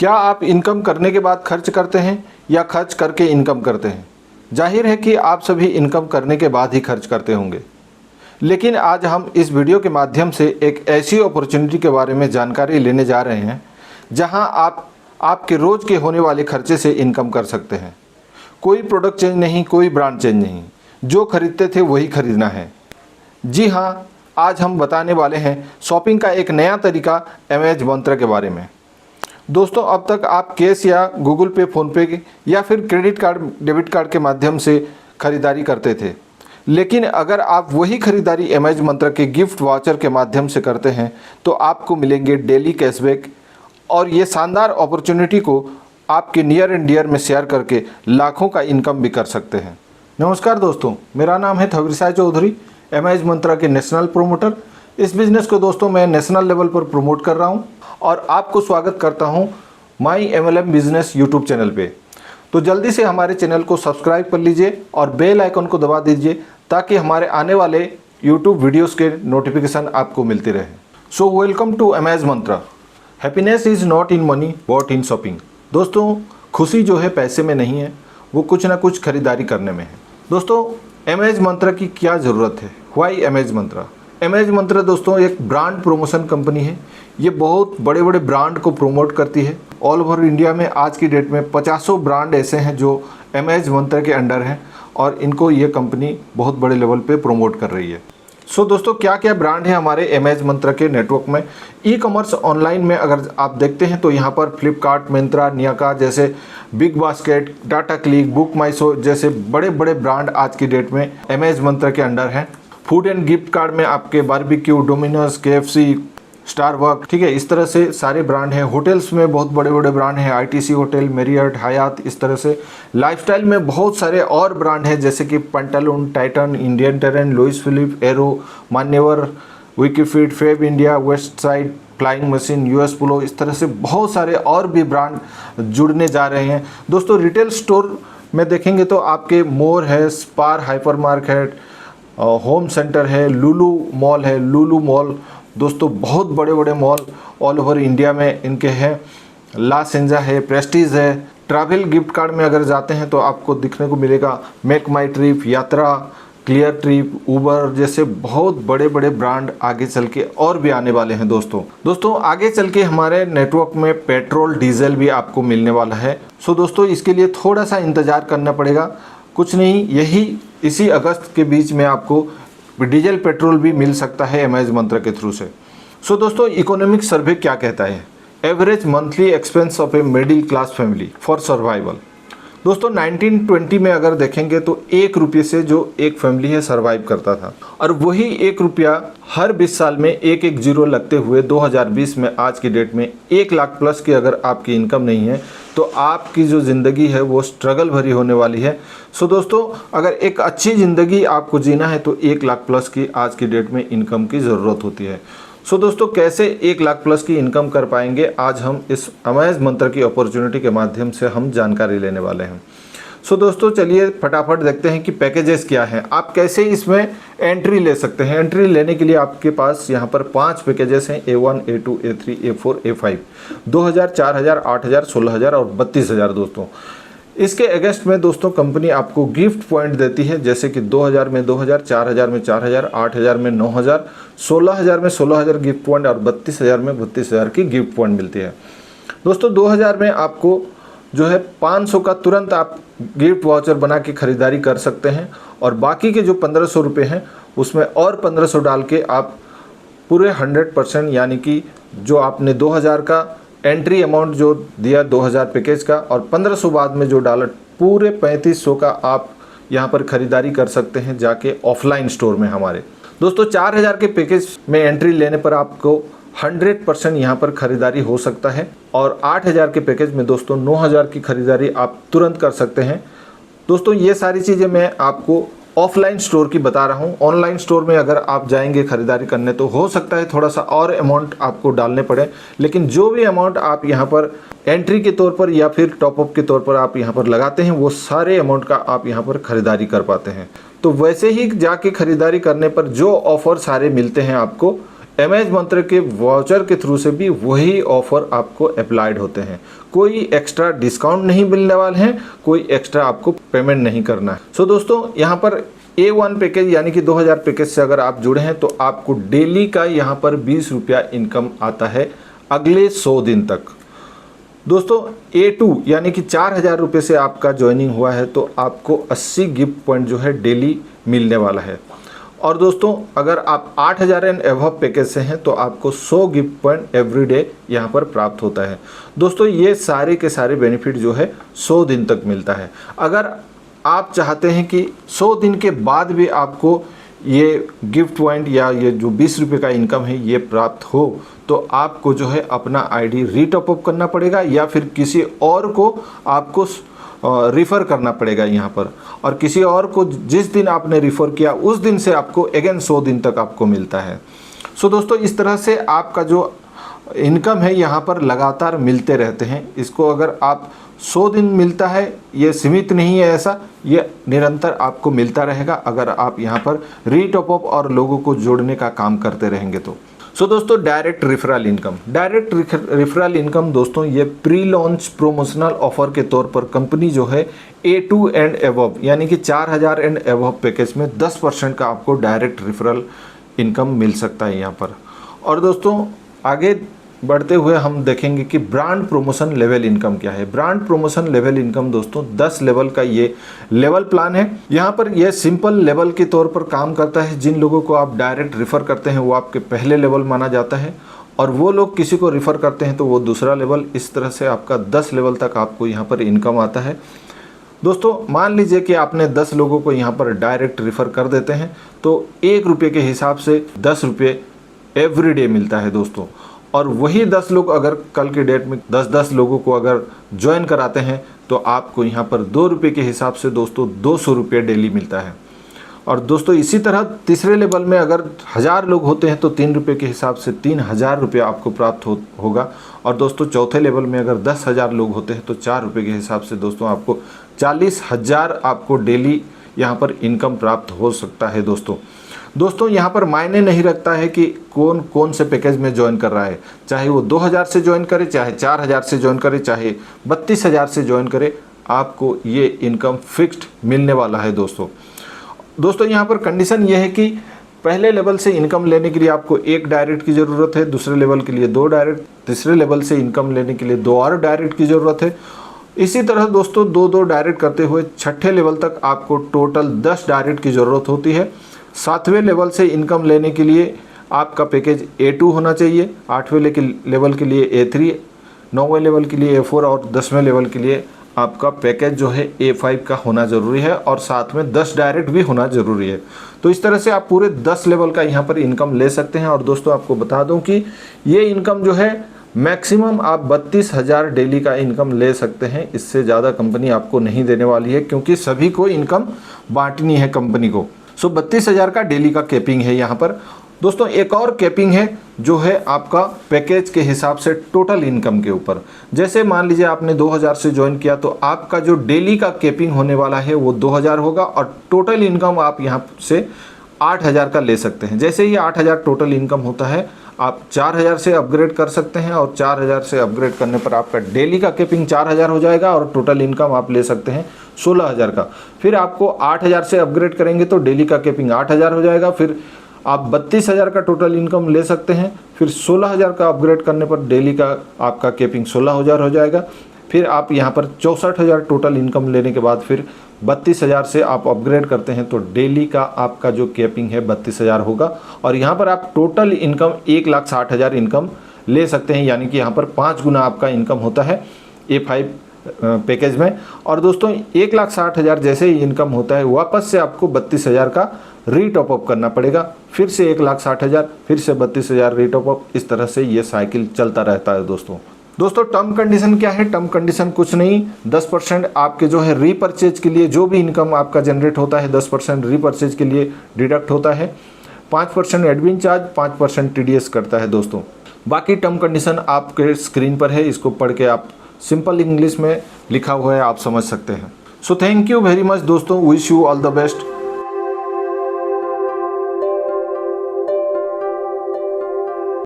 क्या आप इनकम करने के बाद खर्च करते हैं या खर्च करके इनकम करते हैं? जाहिर है कि आप सभी इनकम करने के बाद ही खर्च करते होंगे। लेकिन आज हम इस वीडियो के माध्यम से एक ऐसी अपॉर्चुनिटी के बारे में जानकारी लेने जा रहे हैं जहां आप आपके रोज़ के होने वाले खर्चे से इनकम कर सकते हैं। कोई प्रोडक्ट चेंज नहीं, कोई ब्रांड चेंज नहीं, जो खरीदते थे वही खरीदना है। जी हाँ, आज हम बताने वाले हैं शॉपिंग का एक नया तरीका एमएज मंत्र के बारे में। दोस्तों, अब तक आप कैश या गूगल पे, फ़ोनपे या फिर क्रेडिट कार्ड, डेबिट कार्ड के माध्यम से खरीदारी करते थे। लेकिन अगर आप वही खरीदारी एमएज मंत्र के गिफ्ट वाउचर के माध्यम से करते हैं तो आपको मिलेंगे डेली कैशबैक, और ये शानदार अपॉर्चुनिटी को आपके नियर एंड डियर में शेयर करके लाखों का इनकम भी कर सकते हैं। नमस्कार दोस्तों, मेरा नाम है थविरसाई चौधरी, एमएज मंत्रा के नेशनल प्रोमोटर। इस बिज़नेस को दोस्तों मैं नेशनल लेवल पर प्रमोट कर रहा हूं और आपको स्वागत करता हूं माई MLM बिजनेस यूट्यूब चैनल पे। तो जल्दी से हमारे चैनल को सब्सक्राइब कर लीजिए और बेल आइकन को दबा दीजिए ताकि हमारे आने वाले यूट्यूब वीडियोस के नोटिफिकेशन आपको मिलते रहे। सो वेलकम टू एमएज मंत्रा। Happiness is not in money but in shopping. दोस्तों, खुशी जो है पैसे में नहीं है, वो कुछ ना कुछ खरीदारी करने में है। दोस्तों, एमएज मंत्रा की क्या ज़रूरत है? व्हाई एमएज मंत्रा? एमएज मंत्रा दोस्तों एक ब्रांड प्रमोशन कंपनी है। ये बहुत बड़े बड़े ब्रांड को प्रमोट करती है। ऑल ओवर इंडिया में आज की डेट में 50 ब्रांड ऐसे हैं जो एमएज मंत्रा के अंडर हैं और इनको ये कंपनी बहुत बड़े लेवल पे प्रमोट कर रही है। सो दोस्तों, क्या क्या ब्रांड है हमारे एमएज मंत्रा के नेटवर्क में? ई कॉमर्स ऑनलाइन में अगर आप देखते हैं तो यहाँ पर फ्लिपकार्ट, मिंत्रा, नियाका जैसे, Big Basket, Tata Cliq, Book My Show जैसे बड़े बड़े ब्रांड आज की डेट में एमएज मंत्रा के अंडर हैं। फूड एंड गिफ्ट कार्ड में आपके बारबेक्यू, डोमिनोज, KFC, स्टारबक्स, ठीक है, इस तरह से सारे ब्रांड हैं। होटल्स में बहुत बड़े बड़े ब्रांड हैं, ITC होटल, मेरियट, हयात, इस तरह से। लाइफस्टाइल में बहुत सारे और ब्रांड हैं जैसे कि Pantaloon, Titan, Indian Terrain, Louis Philippe, Arrow, Manyavar, विकीफिट, Fab India, West Side, Flying Machine, US Polo, इस तरह से बहुत सारे और भी ब्रांड जुड़ने जा रहे हैं। दोस्तों, रिटेल स्टोर में देखेंगे तो आपके मोर है, spar hyper market, home centre है, लुलु मॉल है, लुलु मॉल। दोस्तों, बहुत बड़े बड़े मॉल ऑल ओवर इंडिया में इनके हैं। ला सेंजा है, प्रेस्टीज है। ट्रैवल गिफ्ट कार्ड में अगर जाते हैं तो आपको दिखने को मिलेगा मेक माई ट्रिप, यात्रा, क्लियर ट्रिप, उबर जैसे बहुत बड़े बड़े ब्रांड आगे चल के और भी आने वाले हैं। दोस्तों आगे चल के हमारे नेटवर्क में पेट्रोल, डीजल भी आपको मिलने वाला है। सो दोस्तों, इसके लिए थोड़ा सा इंतज़ार करना पड़ेगा, कुछ नहीं, इसी अगस्त के बीच में आपको डीजल, पेट्रोल भी मिल सकता है एमएज मंत्रा के थ्रू से। सो दोस्तों, इकोनॉमिक सर्वे क्या कहता है? Average monthly expense of a middle class family for survival. दोस्तों, 1920 में अगर देखेंगे तो 1 रुपये से जो एक फैमिली है सर्वाइव करता था, और वही 1 रुपया हर 20 साल में एक एक जीरो लगते हुए 2020 में आज की डेट में 1 लाख प्लस की अगर आपकी इनकम नहीं है तो आपकी जो ज़िंदगी है वो स्ट्रगल भरी होने वाली है। सो दोस्तों, अगर एक अच्छी ज़िंदगी आपको जीना है तो 1 लाख प्लस की आज की डेट में इनकम की ज़रूरत होती है। सो दोस्तों, कैसे 1 लाख प्लस की इनकम कर पाएंगे, आज हम इस एमएज मंत्र की अपॉर्चुनिटी के माध्यम से हम जानकारी लेने वाले हैं। सो दोस्तों, चलिए फटाफट देखते हैं कि पैकेजेस क्या हैं, आप कैसे इसमें एंट्री ले सकते हैं। एंट्री लेने के लिए आपके पास यहाँ पर 5 पैकेजेस हैं, A1, A2, A3, A4, A5, 2000, 4000, 8000, 16000 और 32000। दोस्तों, इसके अगेंस्ट में दोस्तों कंपनी आपको गिफ्ट पॉइंट देती है, जैसे कि 2000 में 2000, 4000 में 4000, 8000 में 9000, 16000 में 16000 गिफ्ट पॉइंट और 32000 में 32000 की गिफ्ट पॉइंट मिलती है। दोस्तों, 2000 में आपको जो है 500 का तुरंत आप गिफ्ट वाउचर बना के खरीदारी कर सकते हैं, और बाकी के जो 1500 रुपये हैं उसमें और 1500 डाल के आप पूरे 100%, यानी कि जो आपने 2000 का एंट्री अमाउंट जो दिया 2000 पैकेज का, और 1500 बाद में जो डाला, पूरे 3500 का आप यहाँ पर ख़रीदारी कर सकते हैं जाके ऑफलाइन स्टोर में हमारे। दोस्तों, 4000 के पैकेज में एंट्री लेने पर आपको 100% यहाँ पर ख़रीदारी हो सकता है, और 8000 के पैकेज में दोस्तों 9000 की ख़रीदारी आप तुरंत कर सकते हैं। दोस्तों, ये सारी चीज़ें मैं आपको ऑफलाइन स्टोर की बता रहा हूँ। ऑनलाइन स्टोर में अगर आप जाएंगे खरीदारी करने तो हो सकता है थोड़ा सा और अमाउंट आपको डालने पड़े, लेकिन जो भी अमाउंट आप यहाँ पर एंट्री के तौर पर या फिर टॉपअप के तौर पर आप यहाँ पर लगाते हैं, वो सारे अमाउंट का आप यहाँ पर खरीदारी कर पाते हैं। तो वैसे ही जाके खरीदारी करने पर जो ऑफर सारे मिलते हैं आपको अमेज मंत्र के वाउचर के थ्रू से भी वही ऑफर आपको अप्लाइड होते हैं। कोई एक्स्ट्रा डिस्काउंट नहीं मिलने वाले हैं, कोई एक्स्ट्रा आपको पेमेंट नहीं करना है। सो दोस्तों यहाँ पर A1 पैकेज यानी कि 2000 पैकेज से अगर आप जुड़े हैं तो आपको डेली का यहाँ पर 20 रुपया इनकम आता है अगले 100 दिन तक। दोस्तों A2 यानी कि 4000 रुपये से आपका ज्वाइनिंग हुआ है तो आपको 80 गिफ्ट पॉइंट जो है डेली मिलने वाला है। और दोस्तों अगर आप 8000 एंड अबव पैकेज से हैं तो आपको 100 गिफ्ट पॉइंट एवरीडे यहाँ पर प्राप्त होता है। दोस्तों ये सारे के सारे बेनिफिट जो है 100 दिन तक मिलता है। अगर आप चाहते हैं कि 100 दिन के बाद भी आपको ये गिफ्ट पॉइंट या ये जो 20 रुपये का इनकम है ये प्राप्त हो तो आपको जो है अपना आईडी रीटॉपअप करना पड़ेगा या फिर किसी और को आपको रिफ़र करना पड़ेगा यहाँ पर, और किसी और को जिस दिन आपने रिफ़र किया उस दिन से आपको अगेन 100 दिन तक आपको मिलता है। सो दोस्तों इस तरह से आपका जो इनकम है यहाँ पर लगातार मिलते रहते हैं। इसको अगर आप 100 दिन मिलता है, ये सीमित नहीं है ऐसा, ये निरंतर आपको मिलता रहेगा अगर आप यहाँ पर रीटॉपअप और लोगों को जोड़ने का काम करते रहेंगे तो। सो दोस्तों direct referral income, direct referral income दोस्तों ये प्री लॉन्च प्रोमोशनल ऑफर के तौर पर कंपनी जो है A2 एंड अबव यानी कि 4000 एंड अबव पैकेज में 10% का आपको डायरेक्ट रेफरल इनकम मिल सकता है यहाँ पर। और दोस्तों आगे बढ़ते हुए हम देखेंगे कि ब्रांड प्रमोशन लेवल इनकम क्या है। ब्रांड प्रमोशन लेवल इनकम दोस्तों 10 लेवल का ये लेवल प्लान है। यहाँ पर ये सिंपल लेवल के तौर पर काम करता है। जिन लोगों को आप डायरेक्ट रिफ़र करते हैं वो आपके पहले लेवल माना जाता है, और वो लोग किसी को रिफ़र करते हैं तो वो दूसरा लेवल। इस तरह से आपका 10 लेवल तक आपको यहाँ पर इनकम आता है। दोस्तों मान लीजिए कि आपने 10 लोगों को यहाँ पर डायरेक्ट रिफ़र कर देते हैं तो 1 रुपये के हिसाब से 10 रुपये एवरीडे मिलता है दोस्तों। और वही 10 लोग अगर कल के डेट में 10-10 लोगों को अगर ज्वाइन कराते हैं तो आपको यहाँ पर 2 रुपये के हिसाब से दोस्तों 200 रुपये डेली मिलता है। और दोस्तों इसी तरह तीसरे लेवल में अगर 1000 लोग होते हैं तो 3 रुपये के हिसाब से 3000 रुपये आपको प्राप्त होगा। और दोस्तों चौथे लेवल में अगर 10,000 लोग होते हैं तो 4 रुपये के हिसाब से दोस्तों आपको 40,000 आपको डेली यहाँ पर इनकम प्राप्त हो सकता है दोस्तों यहाँ पर मायने नहीं रखता है कि कौन कौन से पैकेज में ज्वाइन कर रहा है, चाहे वो 2000 से ज्वाइन करे, चाहे 4000 से ज्वाइन करे, चाहे 32,000 से ज्वाइन करे, आपको ये इनकम फिक्स्ड मिलने वाला है दोस्तों यहाँ पर कंडीशन ये है कि पहले लेवल से इनकम लेने के लिए आपको 1 डायरेक्ट की ज़रूरत है, दूसरे लेवल के लिए 2 डायरेक्ट, तीसरे लेवल से इनकम लेने के लिए 2 और डायरेक्ट की ज़रूरत है। इसी तरह दोस्तों 2-2 डायरेक्ट करते हुए छठे लेवल तक आपको टोटल 10 डायरेक्ट की ज़रूरत होती है। 7वें लेवल से इनकम लेने के लिए आपका पैकेज A2 होना चाहिए, 8वें लेवल के लिए A3, 9वें लेवल के लिए A4 और 10वें लेवल के लिए आपका पैकेज जो है A5 का होना ज़रूरी है, और साथ में 10 डायरेक्ट भी होना ज़रूरी है। तो इस तरह से आप पूरे 10 लेवल का यहाँ पर इनकम ले सकते हैं। और दोस्तों आपको बता दूँ कि ये इनकम जो है मैक्सिमम आप 32,000 डेली का इनकम ले सकते हैं। इससे ज़्यादा कंपनी आपको नहीं देने वाली है, क्योंकि सभी को इनकम बांटनी है कंपनी को। सो 32,000 का डेली का कैपिंग है यहाँ पर। दोस्तों एक और कैपिंग है जो है आपका पैकेज के हिसाब से टोटल इनकम के ऊपर। जैसे मान लीजिए आपने 2000 से ज्वाइन किया तो आपका जो डेली का कैपिंग होने वाला है वो 2000 होगा, और टोटल इनकम आप यहाँ से 8000 का ले सकते हैं। जैसे ही 8000 टोटल इनकम होता है आप 4000 से अपग्रेड कर सकते हैं, और 4000 से अपग्रेड करने पर आपका डेली का कैपिंग 4000 हो जाएगा, और टोटल इनकम आप ले सकते हैं 16000 का। फिर आपको 8000 से अपग्रेड करेंगे तो डेली का कैपिंग 8000 हो जाएगा। फिर आप 32,000 का टोटल इनकम ले सकते हैं। फिर 16000 का अपग्रेड करने पर डेली का आपका कैपिंग 16000 हो जाएगा। फिर आप यहाँ पर 64,000 टोटल इनकम लेने के बाद फिर 32,000 से आप अपग्रेड करते हैं तो डेली का आपका जो कैपिंग है 32,000 होगा, और यहाँ पर आप टोटल इनकम 1,60,000 इनकम ले सकते हैं। यानी कि यहाँ पर 5 गुना आपका इनकम होता है A5 पैकेज में। और दोस्तों 1,60,000 जैसे ही इनकम होता है वापस से आपको 32,000 का रीटॉपअप करना पड़ेगा, फिर से 1,60,000, फिर से 32,000 रीटॉपअप। इस तरह से ये साइकिल चलता रहता है दोस्तों टर्म कंडीशन क्या है? टर्म कंडीशन कुछ नहीं, 10% आपके जो है रीपरचेज के लिए जो भी इनकम आपका जनरेट होता है 10% रीपरचेज के लिए डिडक्ट होता है, 5% एडमिन चार्ज, 5% TDS करता है दोस्तों। बाकी टर्म कंडीशन आपके स्क्रीन पर है, इसको पढ़ के आप सिंपल इंग्लिश में लिखा हुआ है, आप समझ सकते हैं। So thank you very much दोस्तों, wish you all the best.